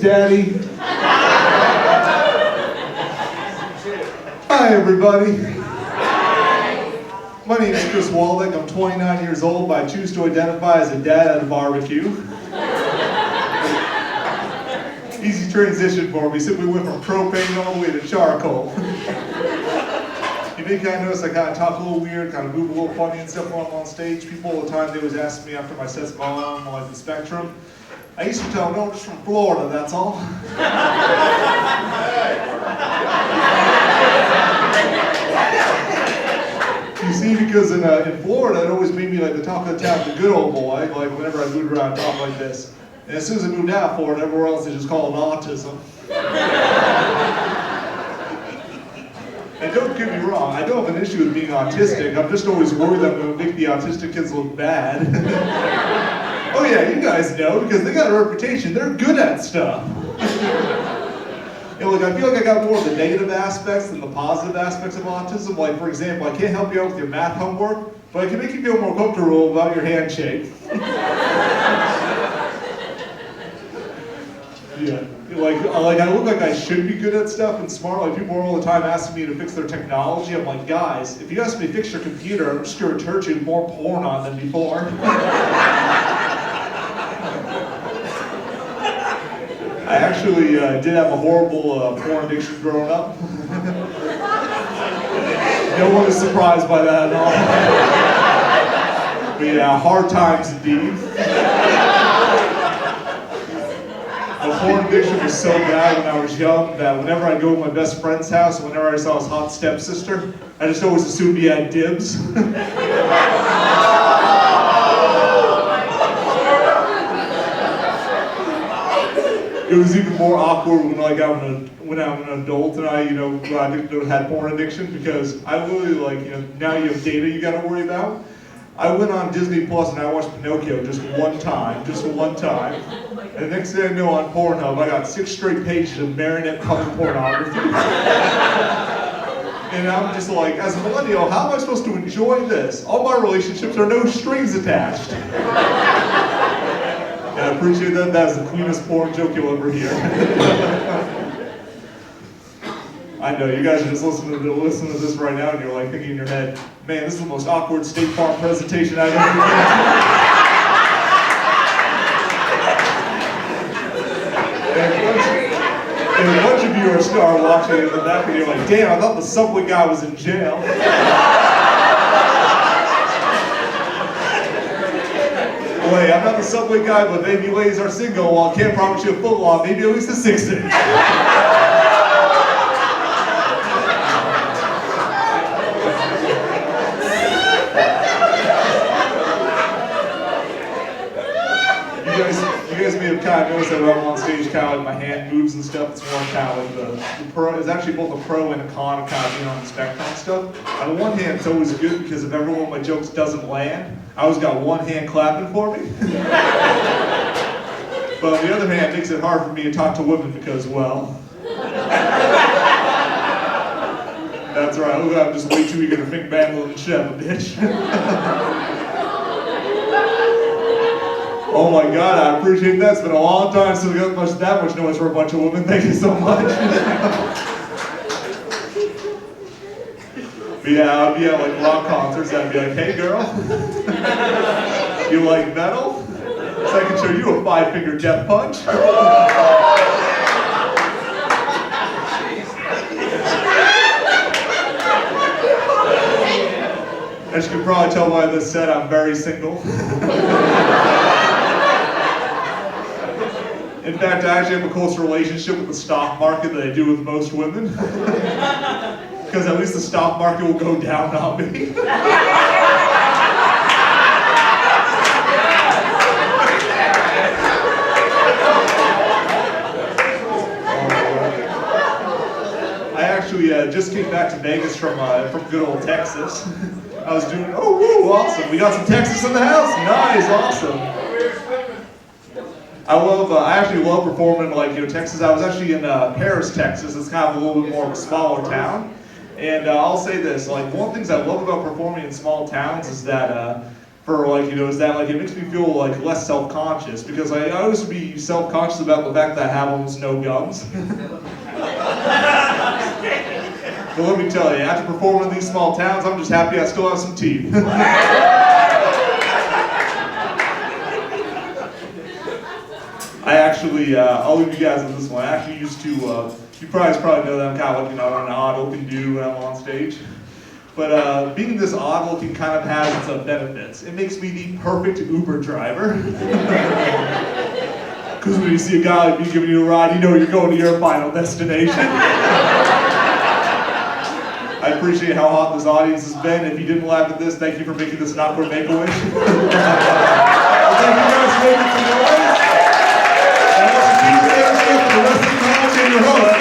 Daddy. Hi, everybody. My name is Chris Waldek. I'm 29 years old, but I choose to identify as a dad at a barbecue. Easy transition for me. Simply went from propane all the way to charcoal. You may kind of notice I kind of talk a little weird, kind of move a little funny and stuff when I'm on stage. People all the time, they always ask me after my sets go on, like the spectrum. I used to tell them, no, I'm just from Florida, that's all. You see, because in Florida, it always made me like the talk of the town, the good old boy, like whenever I moved around, talk like this. And as soon as I moved out of Florida, everywhere else they just call it autism. And don't get me wrong, I don't have an issue with being autistic. I'm just always worried that I'm going to make the autistic kids look bad. Oh yeah, you guys know, because they got a reputation. They're good at stuff. You know, like, I feel like I got more of the negative aspects than the positive aspects of autism. Like, for example, I can't help you out with your math homework, but I can make you feel more comfortable about your handshake. Yeah. Like I look like I should be good at stuff and smart. Like, people are all the time asking me to fix their technology. I'm like, guys, if you ask me to fix your computer, I'm just going to return you more porn on than before. I actually did have a horrible porn addiction growing up. No one is surprised by that at all. But yeah, hard times indeed. The porn addiction was so bad when I was young that whenever I go to my best friend's house, whenever I saw his hot stepsister, I just always assumed he had dibs. It was even more awkward when like when I'm an adult and I had porn addiction, because I literally, like, now you have data you got to worry about. I went on Disney Plus and I watched Pinocchio just one time. And the next thing I know, on Pornhub, I got 6 straight pages of marionette puppet pornography. And I'm just like, as a millennial, how am I supposed to enjoy this? All my relationships are no strings attached. Yeah, I appreciate that. That's the cleanest porn joke you'll ever hear. I know, you guys are just listening to this right now and you're like thinking in your head, man, this is the most awkward State Farm presentation I've ever given. And a bunch of you are star watching in the back and you're like, damn, I thought the subway guy was in jail. Wait, I'm not the subway guy, but baby ladies are single. Well, I can't promise you a foot long, maybe at least a 6 inch. You guys may have kind of noticed that when I'm on stage, kind of like my hand moves and stuff. It's more kind of like the pro. It's actually both a pro and a con of kind of being on the spectrum and stuff. On the one hand, it's always good because if ever one of my jokes doesn't land, I always got one hand clapping for me. But on the other hand, it makes it hard for me to talk to women because, well, that's right. Look, I'm just way too eager to think badly and shit, a bitch. Oh my God, I appreciate that. It's been a long time since we got that much noise for a bunch of women. Thank you so much. But yeah, I'd be at like rock concerts and I'd be like, hey girl, you like metal? So I can show you a 5-finger death punch. As you can probably tell by this set, I'm very single. In fact, I actually have a close relationship with the stock market that I do with most women. Because at least the stock market will go down on me. I actually just came back to Vegas from good old Texas. I was doing, oh, woo, awesome. We got some Texas in the house. Nice, awesome. I actually love performing like, Texas. I was actually in Paris, Texas. It's kind of a little bit more of a smaller town. And I'll say this, like, one of the things I love about performing in small towns is that for like, is that like, it makes me feel like less self-conscious, because I used to be self-conscious about the fact that I have almost no gums. But let me tell you, after performing in these small towns, I'm just happy I still have some teeth. I actually, I'll leave you guys on this one. I actually used to, you probably know that I'm kind of like, an odd looking dude when I'm on stage. But being this odd looking kind of has its benefits. It makes me the perfect Uber driver. Because when you see a guy like me giving you a ride, you know you're going to your final destination. I appreciate how hot this audience has been. If you didn't laugh at this, thank you for making this an awkward Make-A-Wish. Thank you guys for making some noise. And also keep the rest of the comments in your host.